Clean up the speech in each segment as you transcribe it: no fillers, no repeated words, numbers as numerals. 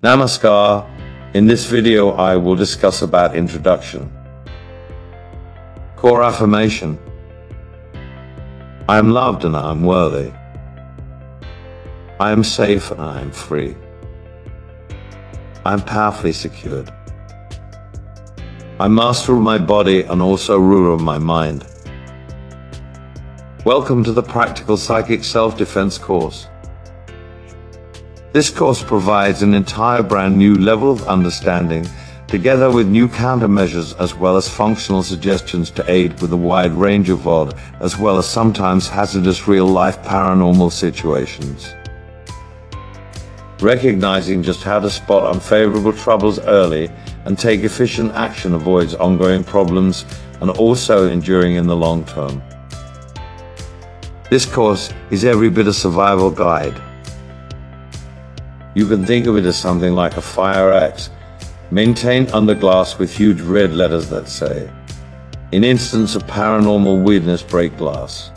Namaskar. In this video I will discuss about introduction. Core affirmation. I am loved and I am worthy. I am safe and I am free. I am powerfully secured. I'm master of my body and also ruler of my mind. Welcome to the Practical Psychic Self-Defense course. This course provides an entire brand new level of understanding, together with new countermeasures as well as functional suggestions to aid with a wide range of odd, as well as sometimes hazardous real-life paranormal situations. Recognizing just how to spot unfavorable troubles early and take efficient action avoids ongoing problems and also enduring in the long term. This course is every bit a survival guide. You can think of it as something like a fire axe, maintained under glass with huge red letters that say, "In instance of paranormal weirdness, break glass."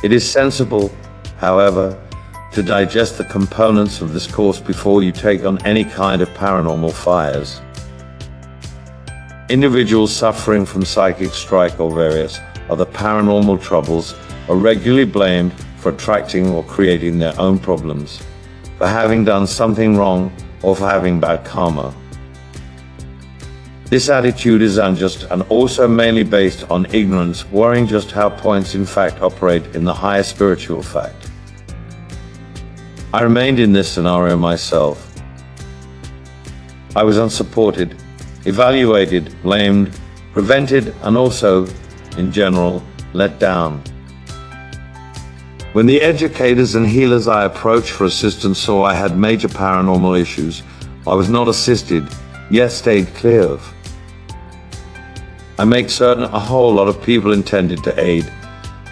It is sensible, however, to digest the components of this course before you take on any kind of paranormal fires. Individuals suffering from psychic strike or various other paranormal troubles are regularly blamed for attracting or creating their own problems, for having done something wrong, or for having bad karma. This attitude is unjust and also mainly based on ignorance, worrying just how points in fact operate in the higher spiritual fact. I remained in this scenario myself. I was unsupported, evaluated, blamed, prevented, and also, in general, let down. When the educators and healers I approached for assistance saw I had major paranormal issues, I was not assisted, yet stayed clear of. I make certain a whole lot of people intended to aid.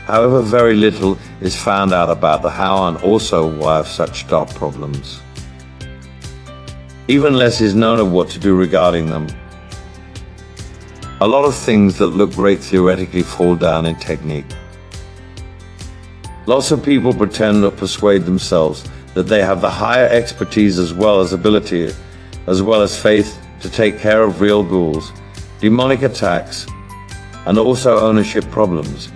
However, very little is found out about the how and also why of such dark problems. Even less is known of what to do regarding them. A lot of things that look great theoretically fall down in technique. Lots of people pretend or persuade themselves that they have the higher expertise as well as ability, as well as faith to take care of real ghouls, demonic attacks, and also ownership problems.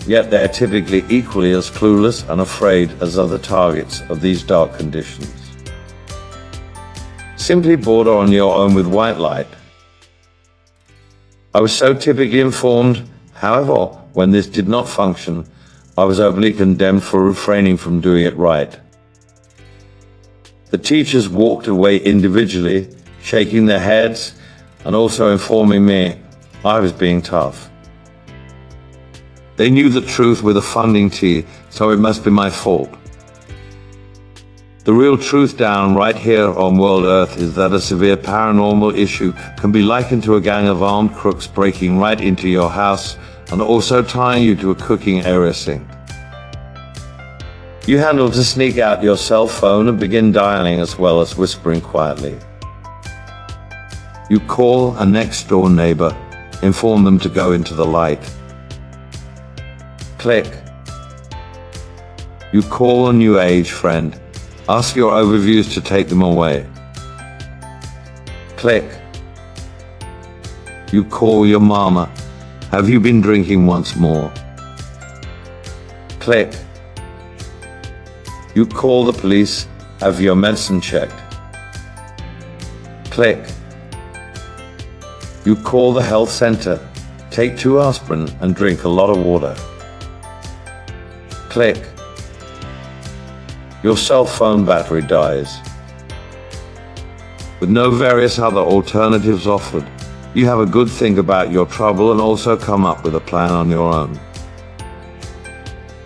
Yet they are typically equally as clueless and afraid as other targets of these dark conditions. Simply border on your own with white light. I was so typically informed, however, when this did not function, I was openly condemned for refraining from doing it right. The teachers walked away individually, shaking their heads and also informing me I was being tough. They knew the truth with a funding T, so it must be my fault. The real truth down right here on World Earth is that a severe paranormal issue can be likened to a gang of armed crooks breaking right into your house and also tying you to a cooking area sink. You handle to sneak out your cell phone and begin dialing as well as whispering quietly. You call a next door neighbor, inform them to go into the light. Click. You call a new age friend, ask your overviews to take them away. Click. You call your mama, have you been drinking once more? Click. You call the police, have your medicine checked. Click. You call the health center, take 2 aspirin and drink a lot of water. Click. Your cell phone battery dies. With no various other alternatives offered, you have a good think about your trouble and also come up with a plan on your own.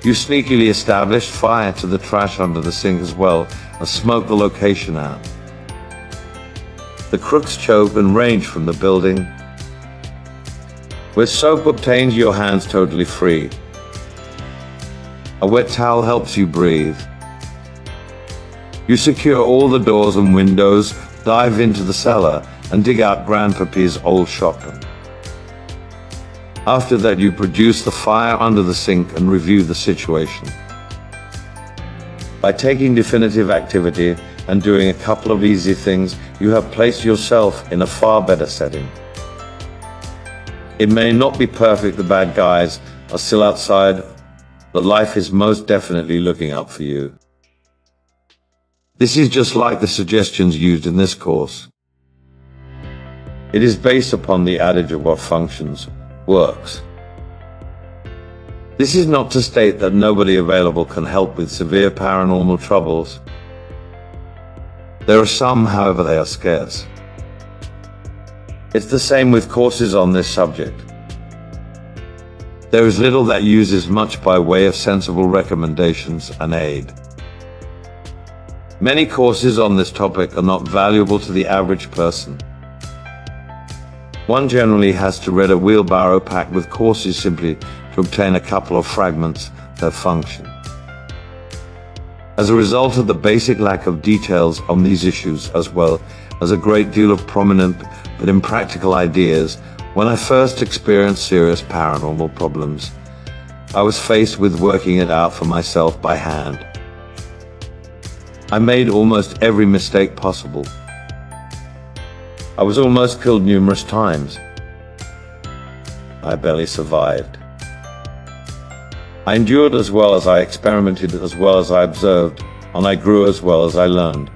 You sneakily established fire to the trash under the sink as well as smoke the location out. The crooks choke and range from the building. With soap obtained, your hands totally free. A wet towel helps you breathe. You secure all the doors and windows, dive into the cellar, and dig out Grandpappy's old shotgun. After that, you produce the fire under the sink and review the situation. By taking definitive activity and doing a couple of easy things, you have placed yourself in a far better setting. It may not be perfect, the bad guys are still outside, but life is most definitely looking up for you. This is just like the suggestions used in this course. It is based upon the adage of what functions, works. This is not to state that nobody available can help with severe paranormal troubles. There are some, however, they are scarce. It's the same with courses on this subject. There is little that uses much by way of sensible recommendations and aid. Many courses on this topic are not valuable to the average person. One generally has to read a wheelbarrow packed with courses simply to obtain a couple of fragments that function. As a result of the basic lack of details on these issues, as well as a great deal of prominent but impractical ideas, when I first experienced serious paranormal problems, I was faced with working it out for myself by hand. I made almost every mistake possible. I was almost killed numerous times. I barely survived. I endured as well as I experimented, as well as I observed, and I grew as well as I learned.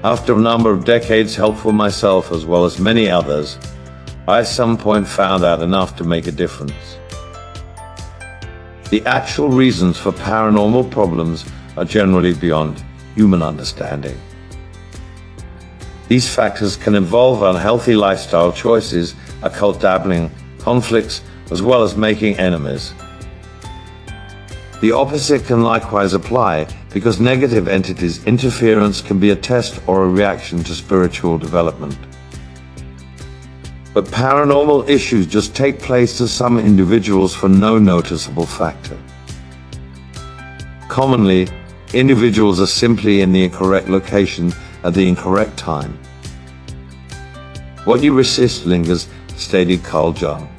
After a number of decades help for myself as well as many others, I at some point found out enough to make a difference. The actual reasons for paranormal problems are generally beyond human understanding. These factors can involve unhealthy lifestyle choices, occult dabbling, conflicts, as well as making enemies. The opposite can likewise apply, because negative entities' interference can be a test or a reaction to spiritual development. But paranormal issues just take place to some individuals for no noticeable factor. Commonly, individuals are simply in the incorrect location at the incorrect time. What you resist lingers, stated Carl Jung.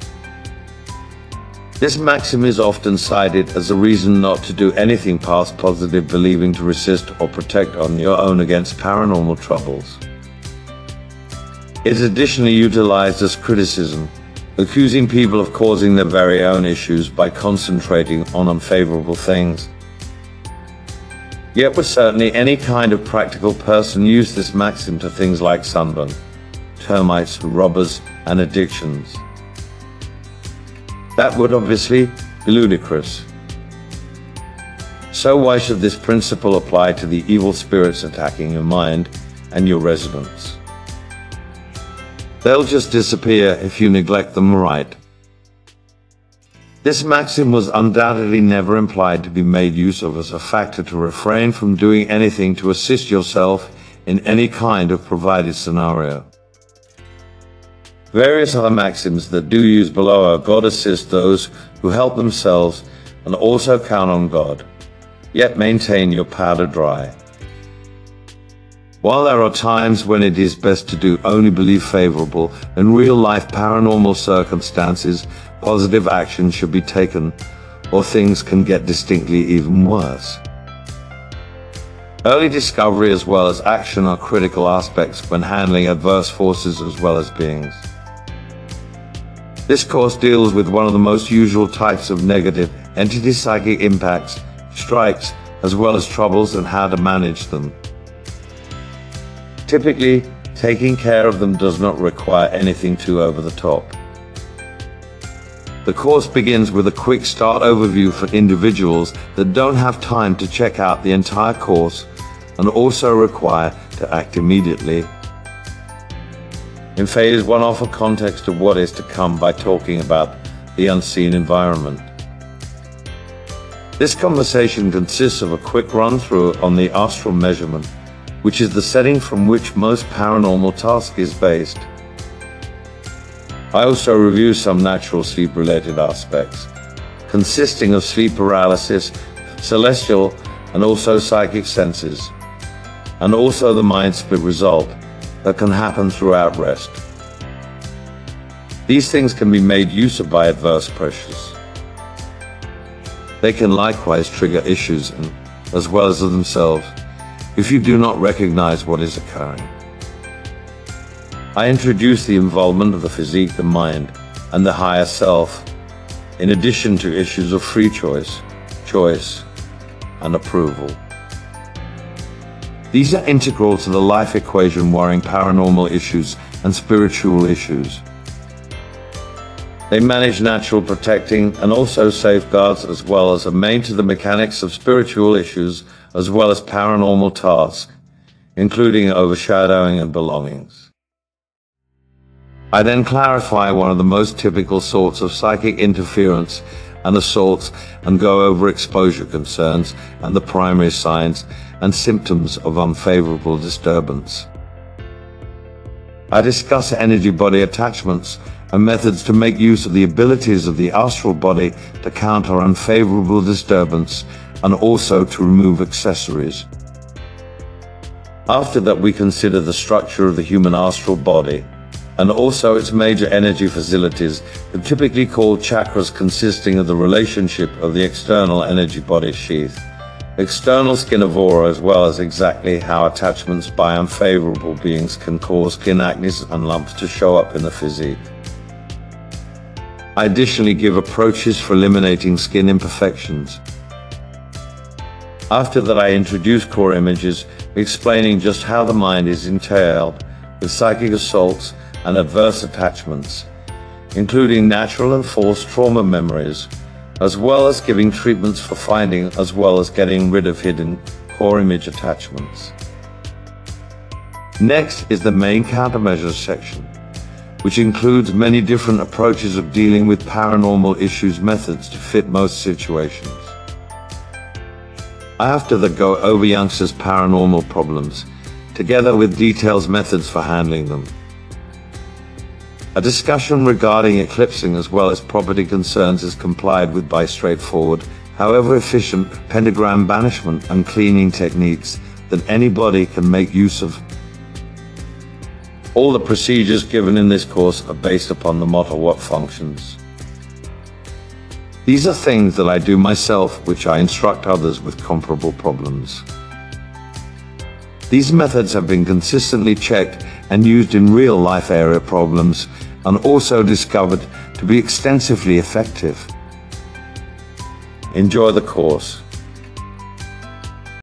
This maxim is often cited as a reason not to do anything past positive believing, to resist or protect on your own against paranormal troubles. It is additionally utilized as criticism, accusing people of causing their very own issues by concentrating on unfavorable things. Yet would certainly any kind of practical person use this maxim to things like sunburn, termites, robbers, and addictions? That would obviously be ludicrous. So why should this principle apply to the evil spirits attacking your mind and your residence? They'll just disappear if you neglect them, right? This maxim was undoubtedly never implied to be made use of as a factor to refrain from doing anything to assist yourself in any kind of provided scenario. Various other maxims that do use below are: God assists those who help themselves, and also count on God, yet maintain your powder dry. While there are times when it is best to do only believe favorable, in real-life paranormal circumstances, positive action should be taken, or things can get distinctly even worse. Early discovery as well as action are critical aspects when handling adverse forces as well as beings. This course deals with one of the most usual types of negative entity psychic impacts, strikes, as well as troubles, and how to manage them. Typically, taking care of them does not require anything too over the top. The course begins with a quick start overview for individuals that don't have time to check out the entire course and also require to act immediately. In phase 1, offer context of what is to come by talking about the unseen environment. This conversation consists of a quick run-through on the astral measurement, which is the setting from which most paranormal task is based. I also review some natural sleep-related aspects, consisting of sleep paralysis, celestial, and also psychic senses, and also the mind-split result that can happen throughout rest. These things can be made use of by adverse pressures. They can likewise trigger issues as well as themselves, if you do not recognize what is occurring. I introduce the involvement of the physique, the mind, and the higher self, in addition to issues of free choice, and approval. These are integral to the life equation worrying paranormal issues and spiritual issues. They manage natural protecting and also safeguards, as well as are main to the mechanics of spiritual issues as well as paranormal tasks, including overshadowing and belongings. I then clarify one of the most typical sorts of psychic interference and assaults and go over exposure concerns and the primary signs and symptoms of unfavorable disturbance. I discuss energy body attachments and methods to make use of the abilities of the astral body to counter unfavorable disturbance and also to remove accessories. After that, we consider the structure of the human astral body and also its major energy facilities, typically called chakras, consisting of the relationship of the external energy body sheath, external skin of aura, as well as exactly how attachments by unfavorable beings can cause skin acne and lumps to show up in the physique. I additionally give approaches for eliminating skin imperfections. After that, I introduce core images, explaining just how the mind is entailed with psychic assaults and adverse attachments, including natural and false trauma memories, as well as giving treatments for finding as well as getting rid of hidden core image attachments. Next is the main countermeasures section, which includes many different approaches of dealing with paranormal issues, methods to fit most situations. I after that go over youngsters' paranormal problems, together with details methods for handling them. A discussion regarding eclipsing as well as property concerns is complied with by straightforward, however efficient, pentagram banishment and cleaning techniques that anybody can make use of. All the procedures given in this course are based upon the motto "What functions?" These are things that I do myself, which I instruct others with comparable problems. These methods have been consistently checked and used in real-life area problems, and also discovered to be extensively effective. Enjoy the course.